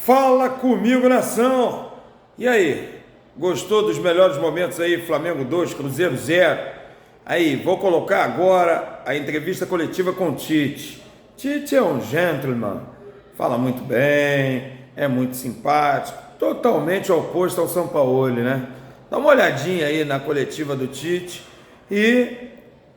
Fala comigo, nação! E aí, gostou dos melhores momentos aí? Flamengo 2, Cruzeiro 0. Aí, vou colocar agora a entrevista coletiva com o Tite. Tite é um gentleman, fala muito bem, é muito simpático, totalmente oposto ao Sampaoli, né? Dá uma olhadinha aí na coletiva do Tite. E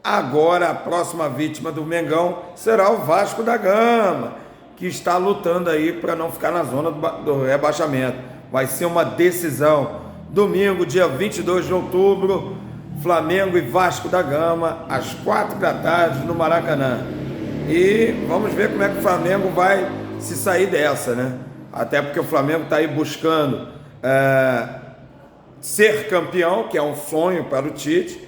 agora a próxima vítima do Mengão será o Vasco da Gama, que está lutando aí para não ficar na zona do rebaixamento. Vai ser uma decisão. Domingo, dia 22 de outubro, Flamengo e Vasco da Gama, às 4 da tarde, no Maracanã. E vamos ver como é que o Flamengo vai se sair dessa, né? Até porque o Flamengo está aí buscando ser campeão, que é um sonho para o Tite.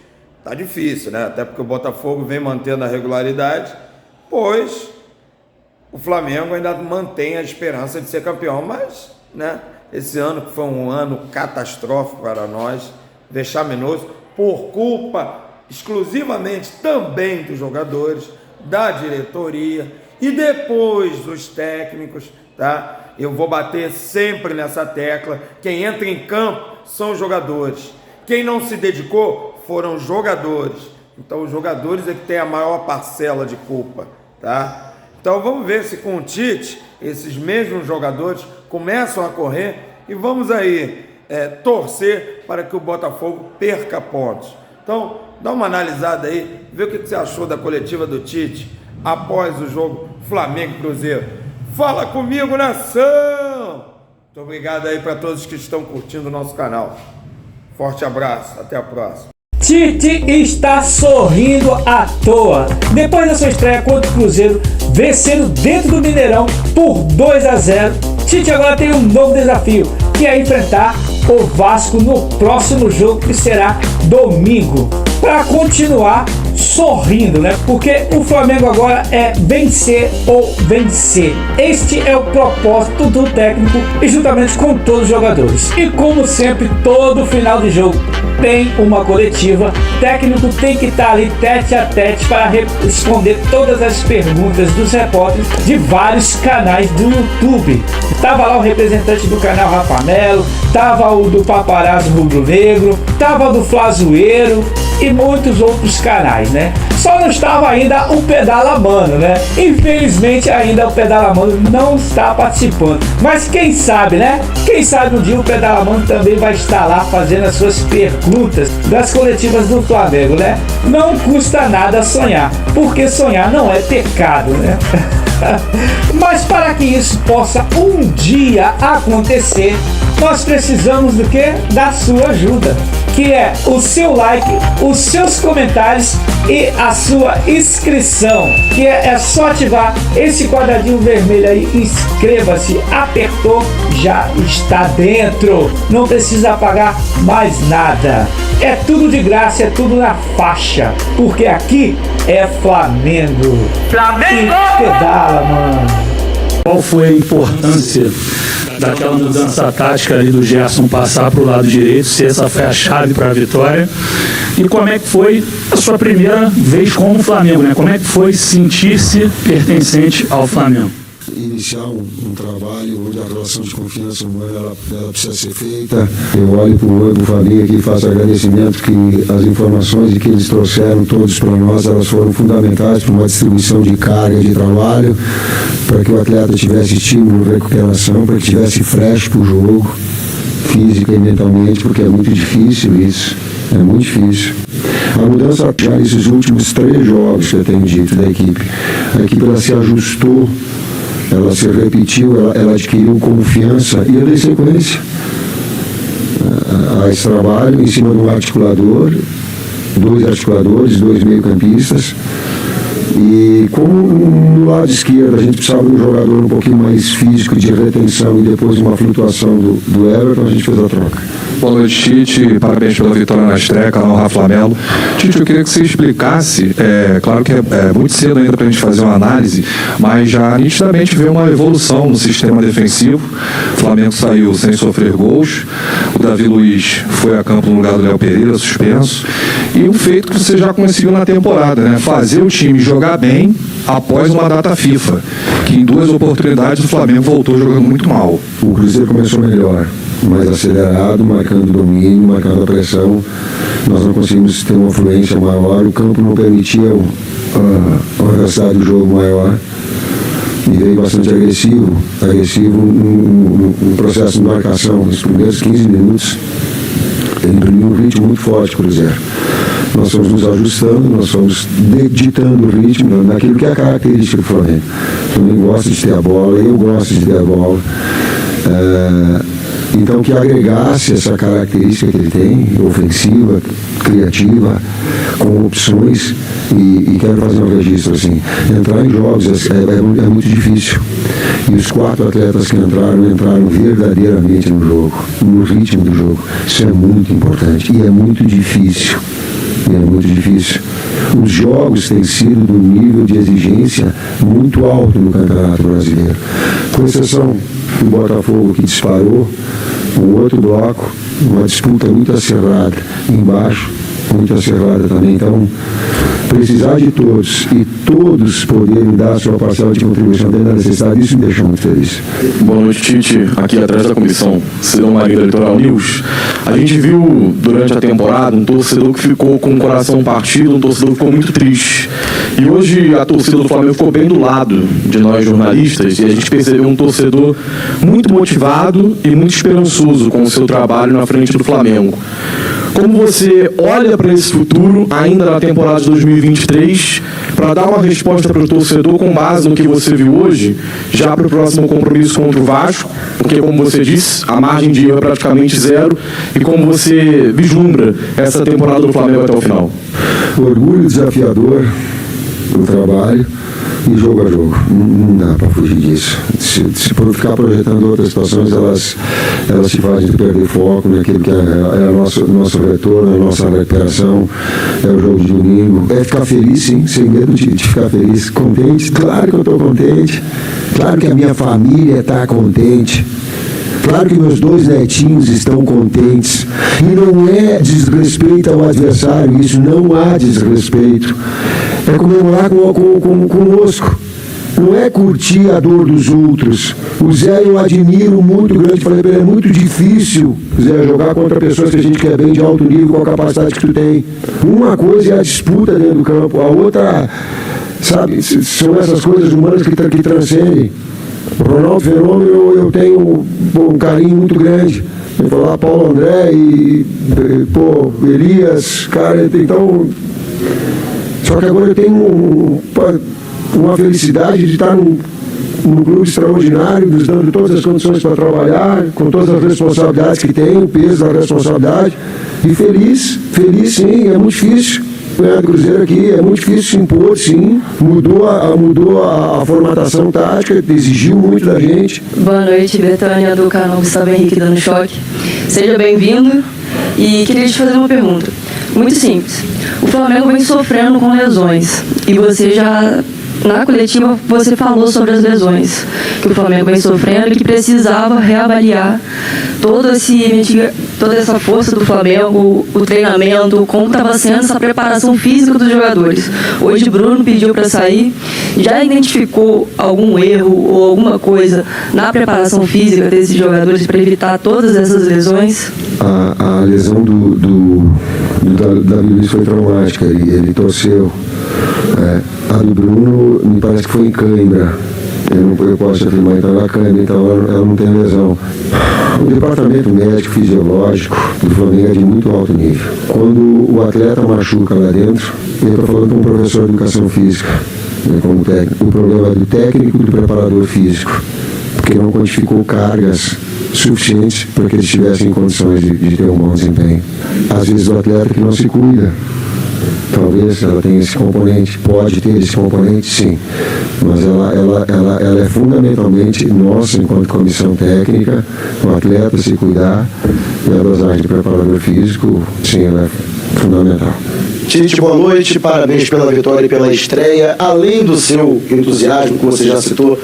Tá difícil, né? Até porque o Botafogo vem mantendo a regularidade, pois o Flamengo ainda mantém a esperança de ser campeão, mas, né, esse ano que foi um ano catastrófico para nós, vexaminoso, por culpa exclusivamente também dos jogadores, da diretoria e depois dos técnicos, tá? Eu vou bater sempre nessa tecla, quem entra em campo são os jogadores, quem não se dedicou foram os jogadores, então os jogadores é que tem a maior parcela de culpa, tá? Então vamos ver se com o Tite, esses mesmos jogadores começam a correr e vamos aí torcer para que o Botafogo perca pontos. Então dá uma analisada aí, vê o que você achou da coletiva do Tite após o jogo Flamengo e Cruzeiro. Fala comigo, nação! Muito obrigado aí para todos que estão curtindo o nosso canal. Forte abraço, até a próxima. Tite está sorrindo à toa. Depois da sua estreia contra o Cruzeiro, vencendo dentro do Mineirão por 2-0, Tite agora tem um novo desafio, que é enfrentar o Vasco no próximo jogo, que será domingo, para continuar sorrindo, né? Porque o Flamengo agora é vencer ou vencer. Este é o propósito do técnico e juntamente com todos os jogadores. E como sempre, todo final de jogo tem uma coletiva. O técnico tem que estar ali tete a tete para responder todas as perguntas dos repórteres de vários canais do YouTube. Tava lá o representante do canal Rafa Melo, tava o do Paparazzo Rubro Negro, tava do Flazoeiro e muitos outros canais, né? Só não estava ainda o Pedala Mano, né? Infelizmente ainda o Pedala Mano não está participando. Mas quem sabe, né? Quem sabe um dia o Pedala Mano também vai estar lá fazendo as suas perguntas das coletivas do Flamengo, né? Não custa nada sonhar, porque sonhar não é pecado, né? Mas para que isso possa um dia acontecer, nós precisamos do quê? Da sua ajuda, que é o seu like, os seus comentários e a sua inscrição, que é só ativar esse quadradinho vermelho aí, inscreva-se, apertou, já está dentro, não precisa pagar mais nada, é tudo de graça, é tudo na faixa, porque aqui é Flamengo. Flamengo! E pedala, mano. Qual foi a importância daquela mudança tática ali do Gerson passar para o lado direito, se essa foi a chave para a vitória? E como é que foi a sua primeira vez como Flamengo, né? Como é que foi sentir-se pertencente ao Flamengo? Iniciar um trabalho onde a relação de confiança humana ela precisa ser feita. Eu olho para o Fabinho aqui e faço agradecimento que as informações que eles trouxeram todos para nós, elas foram fundamentais para uma distribuição de carga de trabalho, para que o atleta tivesse estímulo, recuperação, para que tivesse fresh para o jogo, física e mentalmente, porque é muito difícil isso, é muito difícil. A mudança já nesses últimos 3 jogos que eu tenho dito da equipe, a equipe ela se ajustou, ela se repetiu, ela adquiriu confiança e eu dei sequência a esse trabalho em cima de um articulador, 2 articuladores, 2 meio-campistas. E como no lado esquerdo a gente precisava de um jogador um pouquinho mais físico, de retenção e depois uma flutuação do Everton, a gente fez a troca. Boa noite, Tite. Parabéns pela vitória na estreia, canal Rafa Melo. Tite, eu queria que você explicasse, claro que é muito cedo ainda para a gente fazer uma análise, mas já nitidamente vê uma evolução no sistema defensivo. O Flamengo saiu sem sofrer gols, o Davi Luiz foi a campo no lugar do Léo Pereira, suspenso, e um feito que você já conseguiu na temporada, né? Fazer o time jogar bem após uma data FIFA, que em 2 oportunidades o Flamengo voltou jogando muito mal. O Cruzeiro começou melhor, mais acelerado, marcando domínio, marcando a pressão. Nós não conseguimos ter uma fluência maior, o campo não permitia uma velocidade do jogo maior. E veio bastante agressivo no processo de marcação. Nos primeiros 15 minutos, ele imprimiu um ritmo muito forte para o Cruzeiro. Nós fomos nos ajustando, nós fomos ditando o ritmo naquilo que é a característica do Flamengo. O Flamengo gosta de ter a bola, eu gosto de ter a bola. Então, que agregasse essa característica que ele tem, ofensiva, criativa, com opções, e quero fazer um registro assim, entrar em jogos é muito difícil. E os 4 atletas que entraram verdadeiramente no jogo, no ritmo do jogo. Isso é muito importante e é muito difícil. Os jogos têm sido de um nível de exigência muito alto no Campeonato Brasileiro. Com exceção do Botafogo, que disparou, um outro bloco, uma disputa muito acirrada embaixo, muito acirrada também. Então, precisar de todos e todos poderem dar a sua parcela de contribuição dentro da necessidade, isso me deixa muito feliz. Boa noite, Tite. Aqui atrás da comissão Cidadão Maria da Litoral News. A gente viu durante a temporada um torcedor que ficou com o coração partido, um torcedor que ficou muito triste. E hoje a torcida do Flamengo ficou bem do lado de nós jornalistas e a gente percebeu um torcedor muito motivado e muito esperançoso com o seu trabalho na frente do Flamengo. Como você olha para esse futuro, ainda na temporada de 2023, para dar uma resposta para o torcedor com base no que você viu hoje, já para o próximo compromisso contra o Vasco, porque, como você disse, a margem de erro é praticamente 0, e como você vislumbra essa temporada do Flamengo até o final? Orgulho desafiador do trabalho e jogo a jogo. Não dá para fugir disso. Se ficar projetando outras situações, elas te fazem perder foco naquilo que é o nosso retorno, a nossa recuperação, é o jogo de domingo. É ficar feliz, sim, sem medo de ficar feliz. Contente, claro que eu estou contente. Claro que a minha família está contente. Claro que meus 2 netinhos estão contentes. E não é desrespeito ao adversário, isso não há desrespeito. É comemorar conosco. Não é curtir a dor dos outros. O Zé eu admiro muito grande. Falei para ele, é muito difícil, Zé, jogar contra pessoas que a gente quer bem de alto nível com a capacidade que tu tem. Uma coisa é a disputa dentro do campo, a outra, sabe, são essas coisas humanas que transcendem. Ronaldo Fenômeno, eu tenho um carinho muito grande. Eu vou falar Paulo André e Elias, cara, então. Só que agora eu tenho uma felicidade de estar num clube extraordinário, nos dando todas as condições para trabalhar, com todas as responsabilidades que tem, o peso da responsabilidade. E feliz sim, é muito difícil. Ganhar do Cruzeiro aqui é muito difícil se impor, sim. Mudou a formatação tática, exigiu muito da gente. Boa noite, Betânia, do canal Gustavo Henrique Dando Choque. Seja bem-vindo e queria te fazer uma pergunta. Muito simples. O Flamengo vem sofrendo com lesões e você já, na coletiva, você falou sobre as lesões que o Flamengo vem sofrendo e que precisava reavaliar toda essa força do Flamengo, o treinamento, como estava sendo essa preparação física dos jogadores. Hoje Bruno pediu para sair, já identificou algum erro ou alguma coisa na preparação física desses jogadores para evitar todas essas lesões? A lesão do Davi Luiz foi traumática, ele torceu. A do Bruno me parece que foi em cãibra. Eu posso afirmar, então ela cãibra, então ela não tem lesão. O departamento médico fisiológico do Flamengo é de muito alto nível. Quando o atleta machuca lá dentro, eu estou falando com um professor de educação física, como técnico. O problema é do técnico e do preparador físico, porque não quantificou cargas suficientes para que eles tivessem condições de ter um bom desempenho. Às vezes o atleta que não se cuida, talvez ela tenha esse componente, pode ter esse componente, sim, mas ela é fundamentalmente nossa, enquanto comissão técnica, o atleta se cuidar, e a dosagem de preparador físico, sim, ela é fundamental. Tite, boa noite, parabéns pela vitória e pela estreia. Além do seu entusiasmo, que você já citou,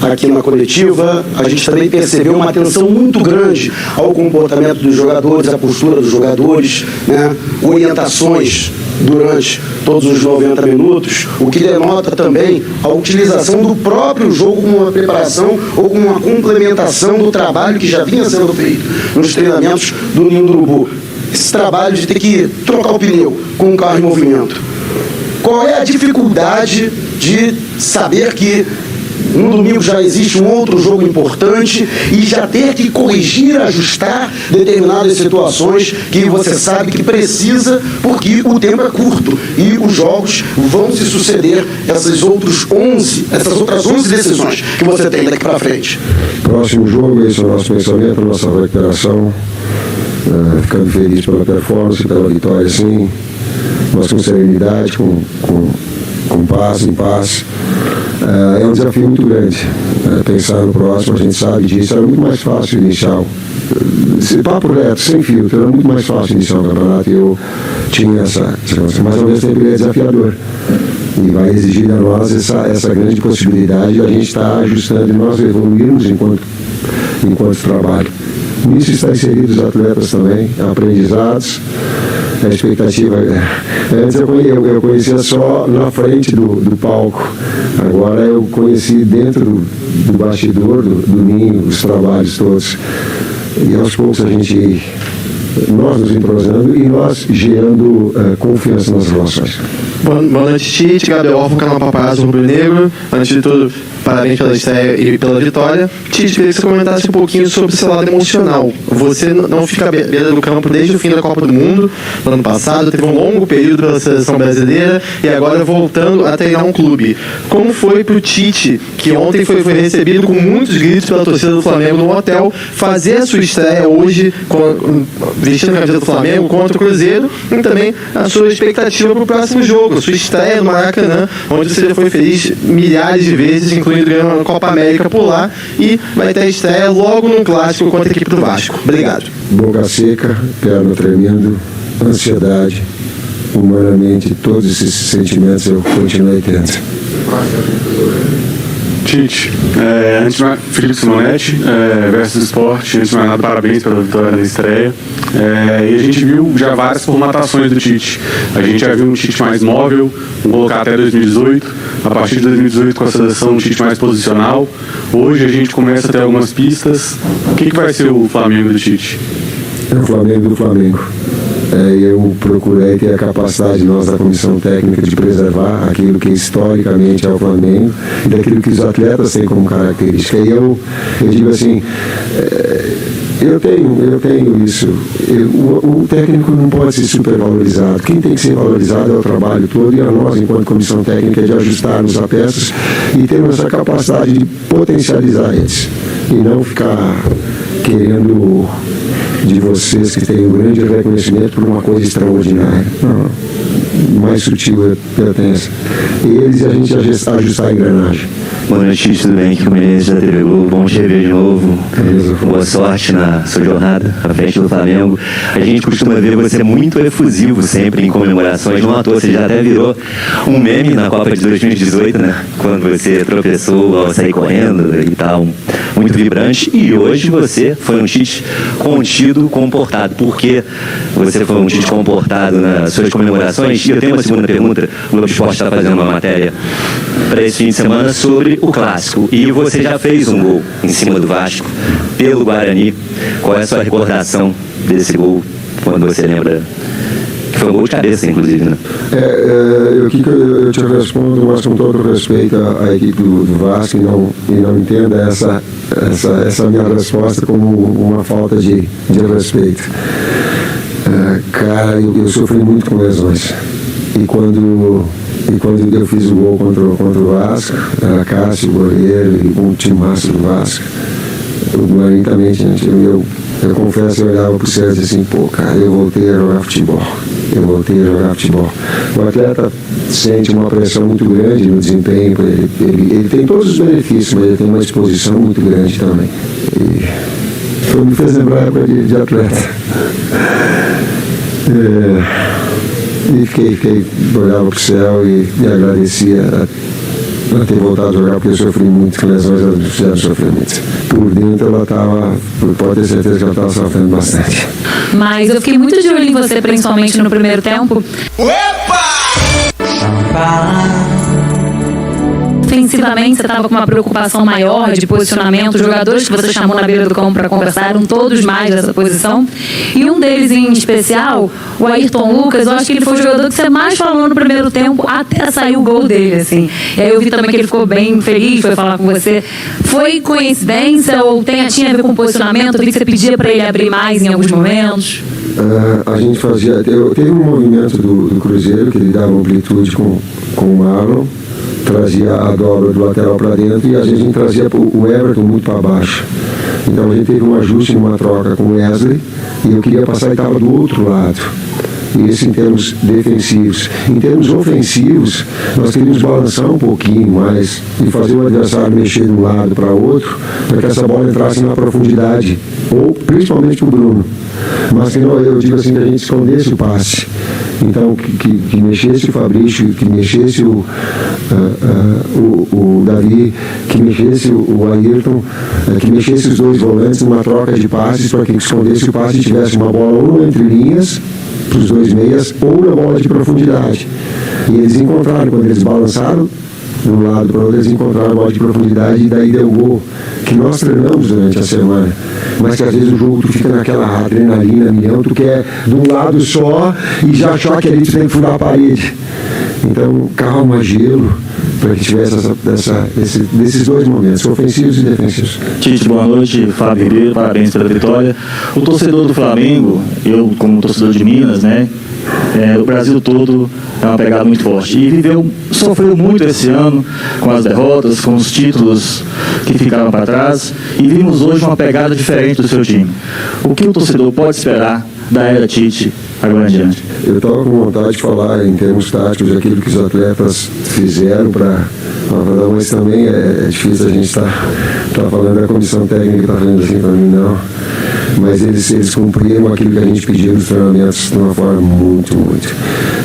aqui na coletiva, a gente também percebeu uma atenção muito grande ao comportamento dos jogadores, à postura dos jogadores, né? Orientações durante todos os 90 minutos, o que denota também a utilização do próprio jogo como uma preparação ou como uma complementação do trabalho que já vinha sendo feito nos treinamentos do Ninho do Urubu. Esse trabalho de ter que trocar o pneu com um carro em movimento. Qual é a dificuldade de saber que no domingo já existe um outro jogo importante e já ter que corrigir, ajustar determinadas situações que você sabe que precisa, porque o tempo é curto e os jogos vão se suceder, essas outras 11 decisões que você tem daqui para frente? Próximo jogo, esse é o nosso pensamento, a nossa recuperação, ficando feliz pela performance, pela vitória, sim, mas com serenidade, com paz, em paz. É um desafio muito grande. Pensar no próximo, a gente sabe disso. Era muito mais fácil iniciar. Esse papo reto, sem filtro, era muito mais fácil iniciar o campeonato. Eu tinha essa mas ao mesmo tempo ele é desafiador. E vai exigir a nós essa grande possibilidade de a gente estar ajustando e nós evoluirmos enquanto trabalho. Nisso está inserido os atletas também, aprendizados. A expectativa, antes eu conhecia só na frente do palco, agora eu conheci dentro do bastidor, do ninho, os trabalhos todos, e aos poucos nós nos entrosando e nós gerando confiança nas relações. Boa noite, Tite, Gabriel Orfo, canal Paparazzo Rubro Negro. Antes de tudo, parabéns pela estreia e pela vitória. Tite, queria que você comentasse um pouquinho sobre o seu lado emocional. Você não fica à beira do campo desde o fim da Copa do Mundo, no ano passado, teve um longo período pela seleção brasileira e agora voltando a treinar um clube. Como foi para o Tite, que ontem foi recebido com muitos gritos pela torcida do Flamengo no hotel, fazer a sua estreia hoje, vestindo a camisa do Flamengo contra o Cruzeiro, e também a sua expectativa para o próximo jogo, a sua estreia no Maracanã, onde você já foi feliz milhares de vezes, incluindo ganhando a Copa América por lá, e vai ter a estreia logo num clássico contra a equipe do Vasco. Obrigado. Boca seca, perna tremendo, ansiedade, humanamente, todos esses sentimentos eu continuei tendo. Tite, antes de mais, Felipe Simonetti, versus Sport, antes de mais nada, parabéns pela vitória na estreia. E a gente viu já várias formatações do Tite. A gente já viu um Tite mais móvel, vamos colocar até 2018. A partir de 2018, com a seleção, um Tite mais posicional. Hoje a gente começa a ter algumas pistas. O que vai ser o Flamengo do Tite? É o Flamengo do Flamengo. Eu procurei ter a capacidade, nós da comissão técnica, de preservar aquilo que historicamente é o Flamengo e daquilo que os atletas têm como característica. E eu digo assim, eu tenho isso. O técnico não pode ser supervalorizado. Quem tem que ser valorizado é o trabalho todo, e a nós, enquanto comissão técnica, de ajustarmos a peças e termos essa capacidade de potencializar eles e não ficar querendo de vocês que têm um grande reconhecimento por uma coisa extraordinária. Não, mais sutil eu tenho essa. Eles e a gente ajustar a engrenagem. Boa noite, tudo bem? Aqui com o Menezes da TV Globo. Bom te rever de novo. Boa sorte na sua jornada à frente do Flamengo. A gente costuma ver você muito efusivo sempre em comemorações. Não à toa, você já até virou um meme na Copa de 2018, né? Quando você tropeçou ao sair correndo e tal. Muito vibrante. E hoje você foi um Tite contido, comportado. Por que você foi um Tite comportado nas suas comemorações? E eu tenho uma segunda pergunta. O Globo Esporte está fazendo uma matéria para esse fim de semana sobre o clássico, e você já fez um gol em cima do Vasco pelo Guarani. Qual é a sua recordação desse gol, quando você lembra? Que foi um gol de cabeça, inclusive, né? Eu te respondo, mas com todo respeito à equipe do Vasco, e não entenda essa minha resposta como uma falta de respeito. Cara, eu sofri muito com lesões, e quando eu fiz o gol contra o Vasco, era Cássio, o goleiro, e um timaço do Vasco. O Guarani também, gente, eu confesso, eu olhava pro céu e dizia assim, pô, cara, eu voltei a jogar futebol. O atleta sente uma pressão muito grande no desempenho, ele tem todos os benefícios, mas ele tem uma exposição muito grande também. E me fez lembrar a época de atleta. E fiquei olhava para o céu e agradecia a ter voltado a jogar, porque eu sofri muito com lesões, elas me fizeram sofrer muito. Por dentro ela estava, pode ter certeza que ela estava sofrendo bastante. Mas eu fiquei muito de olho em você, principalmente no primeiro tempo. Ofensivamente, você estava com uma preocupação maior de posicionamento. Os jogadores que você chamou na beira do campo para conversar eram todos mais dessa posição. E um deles em especial, o Ayrton Lucas, eu acho que ele foi o jogador que você mais falou no primeiro tempo até sair o gol dele, assim. E aí eu vi também que ele ficou bem feliz, foi falar com você. Foi coincidência ou tinha a ver com posicionamento? Eu vi que você pedia para ele abrir mais em alguns momentos. A gente fazia... Teve um movimento do Cruzeiro, que ele dava amplitude com o Marlon, trazia a dobra do lateral para dentro e às vezes a gente trazia o Everton muito para baixo. Então a gente teve um ajuste numa troca com o Wesley e eu queria passar e estava do outro lado. Isso em termos defensivos. Em termos ofensivos, nós queríamos balançar um pouquinho mais e fazer o adversário mexer de um lado para outro, para que essa bola entrasse na profundidade, ou principalmente para o Bruno. Mas que não, eu digo assim, que a gente escondesse o passe. Então, que mexesse o Fabrício, que mexesse o Davi, que mexesse o Ayrton, que mexesse os dois volantes numa troca de passes para que escondesse o passe e tivesse uma bola ou entre linhas, para os dois meias, ou na bola de profundidade. E eles encontraram, quando eles balançaram de um lado para o outro, eles encontraram a bola de profundidade e daí deu o gol, que nós treinamos durante a semana. Mas que às vezes o jogo tu fica naquela adrenalina, milhão, tu quer de um lado só e já achar que ali tu tem que furar a parede. Então, calma, gelo, para que tivesse desses dois momentos, ofensivos e defensivos. Tite, boa noite. Fábio Ribeiro, parabéns pela vitória. O torcedor do Flamengo, eu como torcedor de Minas, né? O Brasil todo é uma pegada muito forte e sofreu muito esse ano com as derrotas, com os títulos que ficaram para trás, e vimos hoje uma pegada diferente do seu time. O que o torcedor pode esperar da era Tite agora em diante? Eu estava com vontade de falar em termos táticos aquilo que os atletas fizeram para mas também é difícil a gente estar falando da comissão técnica que está fazendo assim para mim, não. Mas eles cumpriram aquilo que a gente pediu nos treinamentos de uma forma muito.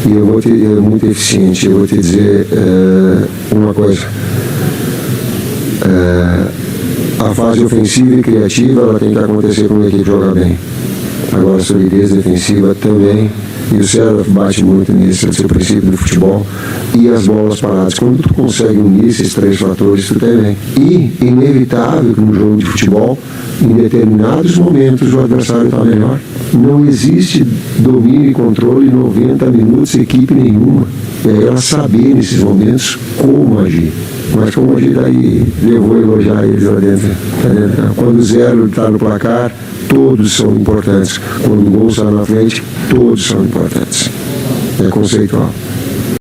E eu vou muito eficiente. Eu vou te dizer uma coisa. A fase ofensiva e criativa ela tem que acontecer quando a equipe joga bem. Agora a solidez defensiva também. E o César bate muito nisso, no seu princípio do futebol. E as bolas paradas. Quando tu consegue unir esses três fatores, tu tem bem. E inevitável que no jogo de futebol, em determinados momentos, o adversário está melhor. Não existe domínio e controle 90 minutos, equipe nenhuma. É ela saber nesses momentos como agir. Mas como agir daí, eu vou elogiar eles lá dentro. Quando o 0 está no placar, todos são importantes. Quando o gol está na frente, todos são importantes. É conceitual.